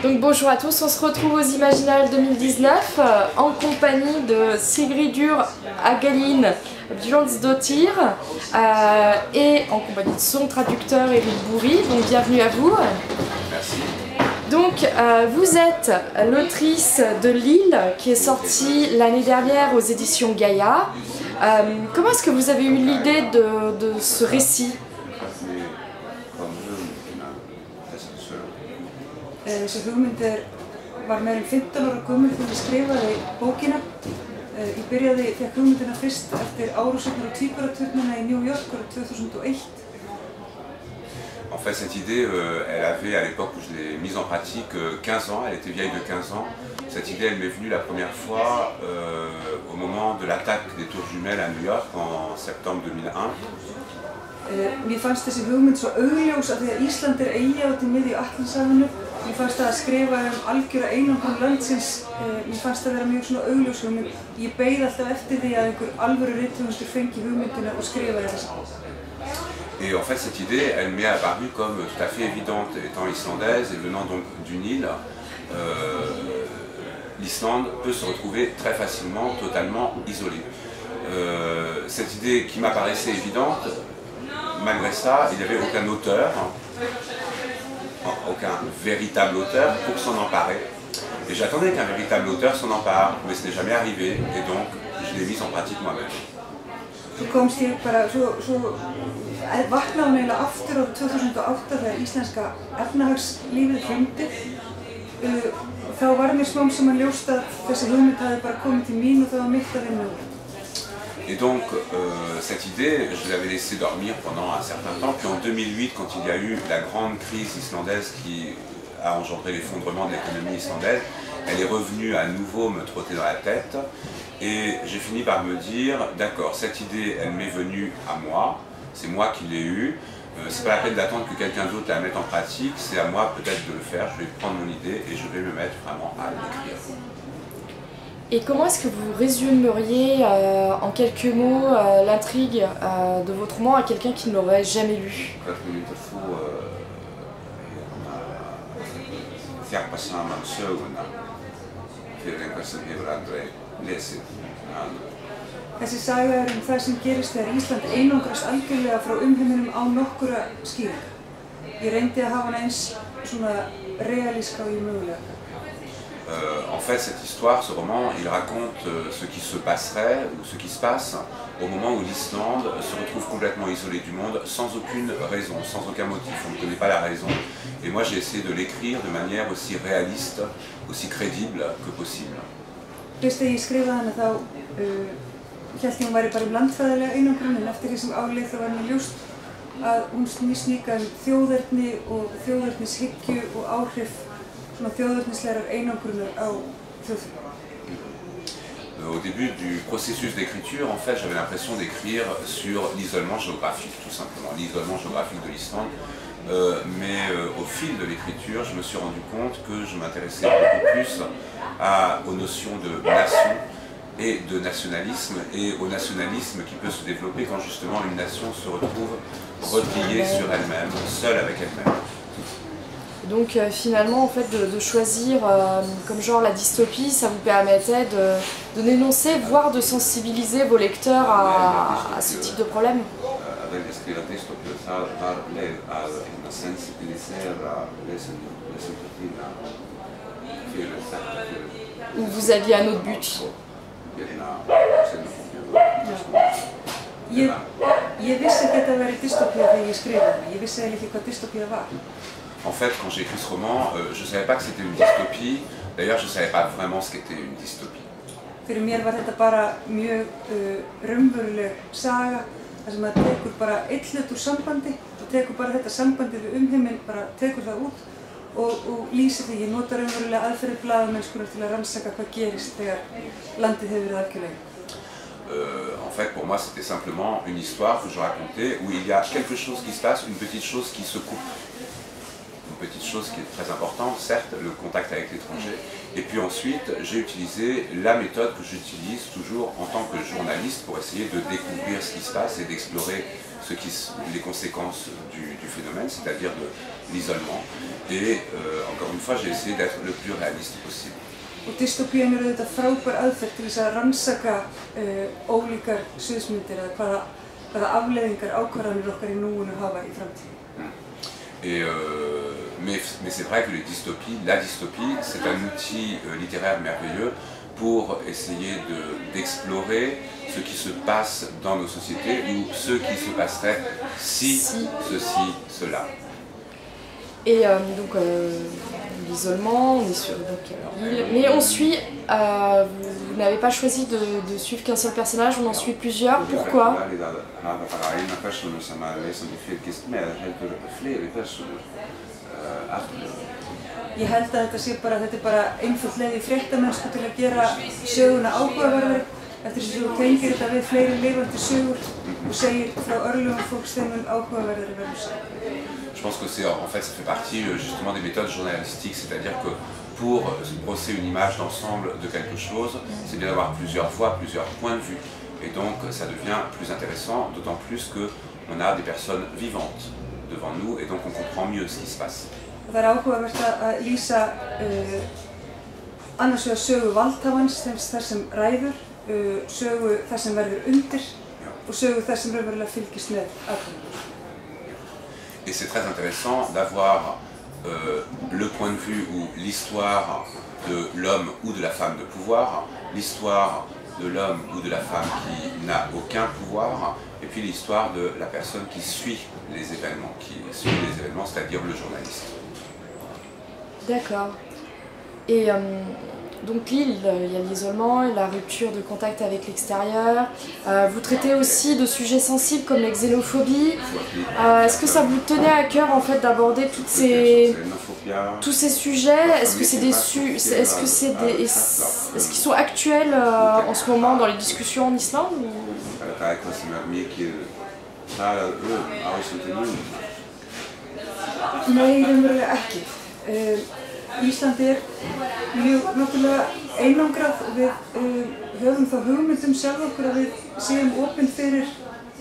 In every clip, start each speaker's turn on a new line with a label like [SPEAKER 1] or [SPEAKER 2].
[SPEAKER 1] Donc bonjour à tous, on se retrouve aux Imaginales 2019 en compagnie de Sigridur Hagalín Björnsdóttir et en compagnie de son traducteur Eric Bourri. Donc bienvenue à vous.
[SPEAKER 2] Merci.
[SPEAKER 1] Donc vous êtes l'autrice de L'Île qui est sortie l'année dernière aux éditions Gaïa. Comment est-ce que vous avez eu l'idée de ce récit?
[SPEAKER 3] Þessi hugmynd var meira en 15 ára gömul þegar ég skrifaði bókina. Ég fékk hugmyndina fyrst eftir árásirnar á Tvíburaturnana í New York árið 2001.
[SPEAKER 2] En fait, cette idée, elle avait, à l'époque où je l'ai mise en pratique, 15 ans, elle était vieille de 15 ans. Cette idée, elle m'est venue la première fois au moment de l'attaque des tours jumelles à New York en septembre 2001.
[SPEAKER 3] Mér fannst þessi hugmynd svo augljós að því að Ísland eyja út í miðju Atlantshafinu. Mér fannst það að skrifa algjöra einangrun landsins. Mér fannst það vera mjög svona augljós hugmynd. Ég beið alltaf eftir því að einhver alvöru rithöfundur fengi hugmyndina og skrifaði þessa bók.
[SPEAKER 2] Et en fait, cette idée, elle m'est apparue comme tout à fait évidente, étant islandaise et venant donc d'une île. L'Islande peut se retrouver très facilement, totalement isolée. Cette idée qui m'apparaissait évidente, malgré ça, il n'y avait aucun auteur, aucun véritable auteur pour s'en emparer. Et j'attendais qu'un véritable auteur s'en empare, mais ce n'est jamais arrivé, et donc je l'ai mise en pratique moi-même.
[SPEAKER 3] Svo komst ég bara, svo vaknaði hún eiginlega aftur árið 2008 þegar íslenska efnahagslífið hrundi. Þá var mér smám saman ljóst að þessi hugmynd hafði bara komið til mín og það var mitt að vinna úr.
[SPEAKER 2] Et donc, cette idée, je l'avais laissée dormir pendant un certain temps. Puis en 2008, quand il y a eu la grande crise islandaise qui a engendré l'effondrement de l'économie islandaise, elle est revenue à nouveau me trotter dans la tête. Et j'ai fini par me dire, d'accord, cette idée, elle m'est venue à moi, c'est moi qui l'ai eue. C'est pas la peine d'attendre que quelqu'un d'autre la mette en pratique, c'est à moi peut-être de le faire. Je vais prendre mon idée et je vais me mettre vraiment à l'écrire.
[SPEAKER 1] Et comment est-ce que vous résumeriez en quelques mots l'intrigue de votre roman à quelqu'un qui ne l'aurait jamais lu?
[SPEAKER 3] Þessi saga það sem gerist þegar Ísland einangrast algjörlega frá umheiminum á nokkura skýringa. Ég reyndi að hafa hana eins svona realíska og ég mögulega.
[SPEAKER 2] En fait, cette histoire, ce roman, il raconte ce qui se passerait ou ce qui se passe au moment où l'Islande se retrouve complètement isolée du monde, sans aucune raison, sans aucun motif. On ne connaît pas la raison. Et moi, j'ai essayé de l'écrire de manière aussi réaliste, aussi crédible que possible.
[SPEAKER 3] Fyrst þegar ég skrifaði hana þá hélt ég hún væri bara landfræðilega einangrun, en eftir því sem áleið þá var mér ljóst að hún snýst þjóðerni og þjóðernishyggju og áhrif
[SPEAKER 2] Au début du processus d'écriture, en fait, j'avais l'impression d'écrire sur l'isolement géographique, tout simplement, l'isolement géographique de l'Islande. Mais au fil de l'écriture, je me suis rendu compte que je m'intéressais beaucoup plus aux notions de nation et de nationalisme, et au nationalisme qui peut se développer quand justement une nation se retrouve repliée sur elle-même, seule avec elle-même.
[SPEAKER 1] Donc finalement, en fait, de choisir comme genre la dystopie, ça vous permettait de dénoncer, voire de sensibiliser vos lecteurs à ce type de problème. Ou vous aviez un autre but?
[SPEAKER 3] Ég vissi að þetta væri dystopía þegar ég skrifaði hana. Ég vissi eiginlega ekki hvað dystopía var.
[SPEAKER 2] En fait, quand j'ai écrit ce roman, je ne savais pas que c'était une dystopie. D'ailleurs, je ne savais pas vraiment ce qu'était une dystopie.
[SPEAKER 3] Fyrir mér var þetta bara mjög raunveruleg saga þar sem maður tekur bara einn hlut úr sambandi og tekur bara þetta sambandi við umheiminn, bara tekur það út og lýsir því. Ég nota raunverulega aðferðir blaðamennskunnar til að rannsaka hvað gerist þegar landið hefur verið algjörlega.
[SPEAKER 2] En fait, pour moi, c'était simplement une histoire que je racontais où il y a quelque chose qui se passe, une petite chose qui se coupe. petite chose qui est très importante, certes, le contact avec l'étranger. Et puis ensuite, j'ai utilisé la méthode que j'utilise toujours en tant que journaliste pour essayer de découvrir ce qui se passe et d'explorer les conséquences du phénomène, c'est-à-dire de l'isolement. Et encore une fois, j'ai essayé d'être le plus réaliste possible.
[SPEAKER 3] Og dystopían auðvitað frábær aðferð til þess að rannsaka ólíkar sviðsmyndir eða hvaða afleiðingar ákvarðanir okkar í núinu hafa í framtíðinni.
[SPEAKER 2] Mais c'est vrai que la dystopie, c'est un outil littéraire merveilleux pour essayer d'explorer ce qui se passe dans nos sociétés ou ce qui se passerait si ceci, cela.
[SPEAKER 1] Et donc l'isolement, on est sur l'île, mais on suit, vous n'avez pas choisi de suivre qu'un seul personnage, on en suit plusieurs, pourquoi?
[SPEAKER 3] Ég held að þetta er bara einföld leið í fréttamennsku til að gera söguna áhugaverðari eftir þess að þú tengir þetta við fleiri lifandi sögur og segir frá örlögum fólks þeim mun áhugaverðari verður sögur.
[SPEAKER 2] Je pense que ça fait partie justement des méthodes journalistiques, c'est-à-dire que pour brosser une image d'ensemble de quelque chose, c'est bien d'avoir plusieurs voix, plusieurs points de vue. Et donc ça devient plus intéressant, d'autant plus qu'on a des personnes vivantes devant nous et donc on comprend mieux ce qui se passe.
[SPEAKER 3] Það áhugavert að lýsa annars vegar sögu valdhafans þar sem ræður, sögu þar sem verður undir og sögu þar sem raunverulega fylgist með ákvörðunum.
[SPEAKER 2] Et c'est très intéressant d'avoir le point de vue ou l'histoire de l'homme ou de la femme de pouvoir, l'histoire de l'homme ou de la femme qui n'a aucun pouvoir, et puis l'histoire de la personne qui suit les événements, c'est-à-dire le journaliste.
[SPEAKER 1] D'accord. Et donc l'île, il y a l'isolement et la rupture de contact avec l'extérieur. Vous traitez aussi de sujets sensibles comme la xénophobie. Est-ce que ça vous tenait à cœur en fait d'aborder tous ces sujets? Est-ce qu'ils sont actuels en ce moment dans les discussions en Islande
[SPEAKER 3] Nei, raunverulega ekki. Ísland mjög náttúrulega einangrað og við höfum þá hugmynd sjálf okkur að við séum opin fyrir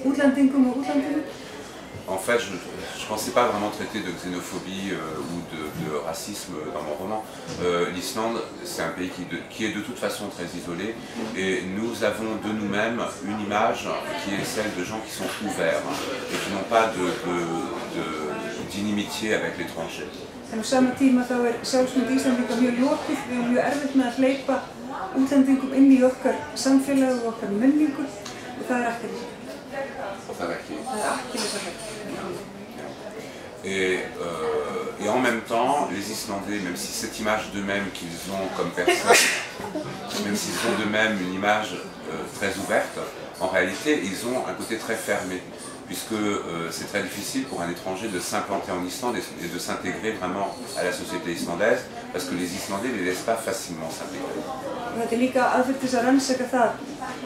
[SPEAKER 3] útlendingum og útlandinu.
[SPEAKER 2] En fait, je ne pensais pas vraiment traiter de xénophobie ou de racisme dans mon roman. L'Islande, c'est un pays qui est de toute façon très isolé et nous avons de nous-mêmes une image qui est celle de gens qui sont ouverts et qui n'ont pas d'inimitié avec l'étranger.
[SPEAKER 3] En á sama tíma þá sjálfsmynd Íslandinga mjög lokuð, við erum mjög erfitt með að hleypa útlendingum inn í okkar samfélag og okkar menningu og það ekki.
[SPEAKER 2] Et en même temps, les Islandais, même si cette image d'eux-mêmes qu'ils ont comme personne, même s'ils ont d'eux-mêmes une image très ouverte, en réalité, ils ont un côté très fermé, puisque c'est très difficile pour un étranger de s'implanter en Islande et de s'intégrer vraiment à la société islandaise, parce que les Islandais ne les laissent pas facilement s'intégrer.
[SPEAKER 3] Þetta líka aðferð til að rannsaka það,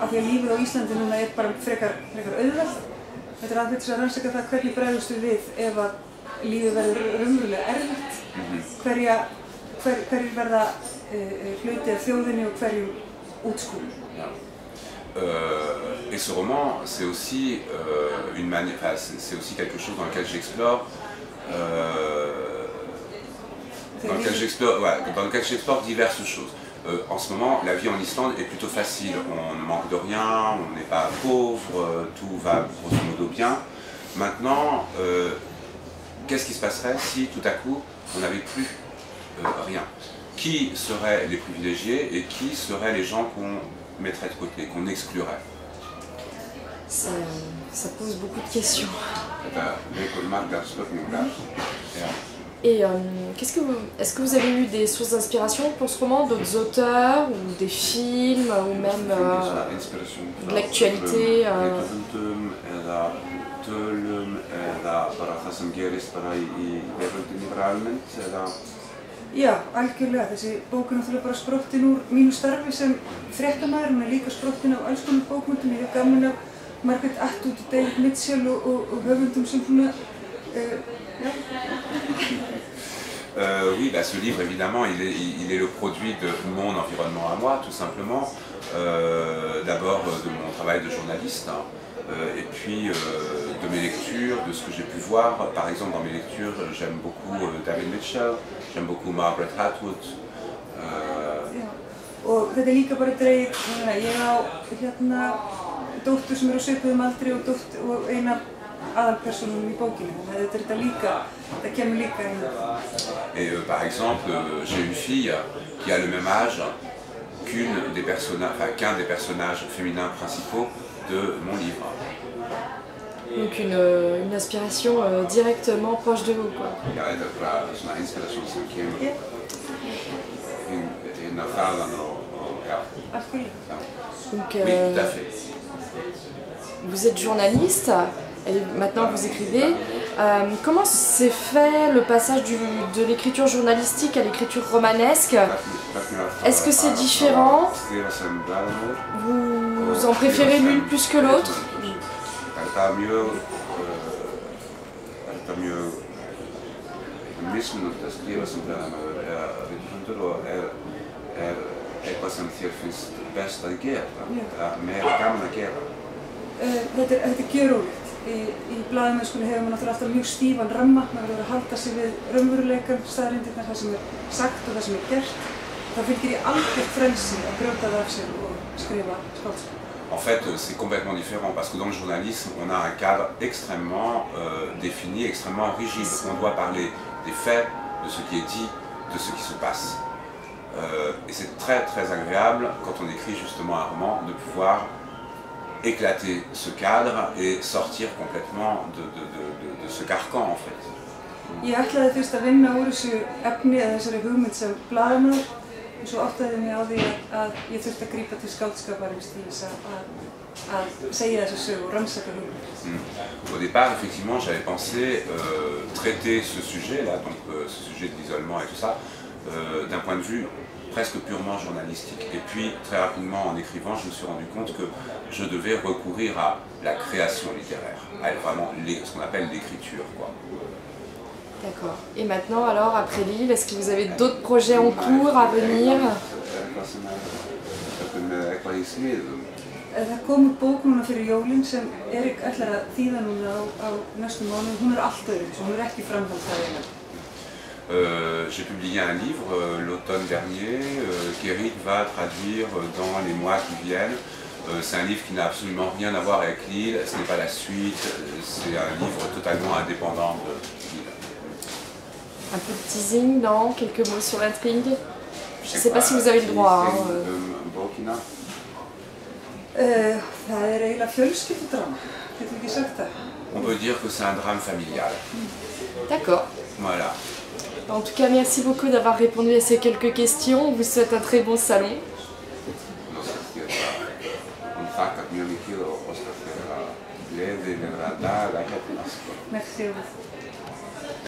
[SPEAKER 3] af því að lífið á Íslandi núna bara frekar auðvelt. Þetta aðferð til að rannsaka það hvernig bregðumst við ef að lífið verður raunverulega erfitt, hverjir verða hluti af þjóðinni og hverjum útskúfun.
[SPEAKER 2] Et ce roman, c'est aussi c'est aussi quelque chose dans lequel j'explore diverses choses. En ce moment, la vie en Islande est plutôt facile. On ne manque de rien, on n'est pas pauvre, tout va grosso modo bien. Maintenant, qu'est-ce qui se passerait si tout à coup on n'avait plus rien? Qui seraient les privilégiés et qui seraient les gens qu'on mettrait de côté, qu'on exclurait?
[SPEAKER 1] Ça pose beaucoup de questions. Et est-ce que vous avez eu des sources d'inspiration pour ce roman, d'autres auteurs, ou des films, ou même de l'actualité
[SPEAKER 3] Já, algjörlega. Þessi bók náttúrulega bara sprottin úr mínu starfi sem fréttamaður, hún líka sprottin af alls konar bókmyndum. Ég hef gaman af Margaret Atwood, David Mitchell og höfundum sem svona, já.
[SPEAKER 2] Oui, bah, ce livre, évidemment, il est le produit de mon environnement à moi, tout simplement. D'abord de mon travail de journaliste, hein, et puis de mes lectures, de ce que j'ai pu voir. Par exemple, dans mes lectures, j'aime beaucoup David Mitchell, j'aime beaucoup Margaret Atwood.
[SPEAKER 3] Og þetta líka bara dregið, ég á hérna dóttur sem á svipuðum aldri og eina aðalpersónum í bókinu, þannig að þetta líka, það kemur líka inn.
[SPEAKER 2] Et par exemple, j'ai une fille qui a le même âge qu'un des personnages féminins principaux de mon livre.
[SPEAKER 1] Donc une inspiration directement proche de vous, quoi.
[SPEAKER 2] Ja, det var sånn inspirasjon som kommer inn av fallene og ja.
[SPEAKER 1] Donc,
[SPEAKER 2] Oui, tout à fait.
[SPEAKER 1] vous êtes journaliste et maintenant vous écrivez. Comment s'est fait le passage de l'écriture journalistique à l'écriture romanesque? Est-ce que c'est différent? Vous en préférez l'une plus que l'autre?
[SPEAKER 2] Eitthvað sem þér finnst best að gera, meira gaman að gera.
[SPEAKER 3] Þetta er gjörólíkt. Í blaðamennskunni hefur maður náttúrulega alltaf mjög stífan ramma, maður verður að halda sig við raunveruleikann, staðreyndirnar, það sem er sagt og það sem er gert. Það fylgir í algjört frelsi að brjóta það af sér og skrifa skáldskap.
[SPEAKER 2] En fait, c'est complètement différent parce que dans le journalisme, on a un cadre extrêmement défini, extrêmement rigide. On doit parler des faits, de ce qui est dit, de ce qui se passe. Et c'est très très agréable quand on écrit justement un roman de pouvoir éclater ce cadre et sortir complètement de ce carcan en fait.
[SPEAKER 3] Ég ætlaði fyrst að vinna úr þessu efni eða þessari hugmynd sem blaðamaður og svo áttaði ég mig á því að ég þurfti að grípa til skáldskaparins til þess að segja þessu sögu og rannsaka hugmynd.
[SPEAKER 2] Au départ, effectivement, j'avais pensé traiter ce sujet-là, donc ce sujet de l'isolement et tout ça, d'un point de vue presque purement journalistique. Et puis, très rapidement, en écrivant, je me suis rendu compte que je devais recourir à la création littéraire, à vraiment ce qu'on appelle l'écriture, quoi.
[SPEAKER 1] D'accord. Et maintenant, alors, après Lille, est-ce que vous avez d'autres projets en cours à venir?
[SPEAKER 3] Það kom út bók núna fyrir jólin sem Erik ætlar að þýða núna á næstu mánuðum. Hún er allt öðruvísi, hún er ekki framhaldsaðeina.
[SPEAKER 2] J'ai publié un livre l'automne dernier qu'Eric va traduire dans les mois qui viennent. C'est un livre qui n'a absolument rien à voir avec Lille, ce n'est pas la suite, c'est un livre totalement indépendant de Lille.
[SPEAKER 1] Un peu de teasing, non? Quelques mots sur l'intrigue? Je ne sais pas si vous avez le droit.
[SPEAKER 3] Það er eiginlega fjölskyldudrama, getur ekki sagt það?
[SPEAKER 2] On peut dire que c'est un drame familial.
[SPEAKER 1] D'accord.
[SPEAKER 2] Voilà.
[SPEAKER 1] En tout cas, merci beaucoup d'avoir répondu à ces quelques questions. On vous souhaite un très bon salon.
[SPEAKER 3] Merci.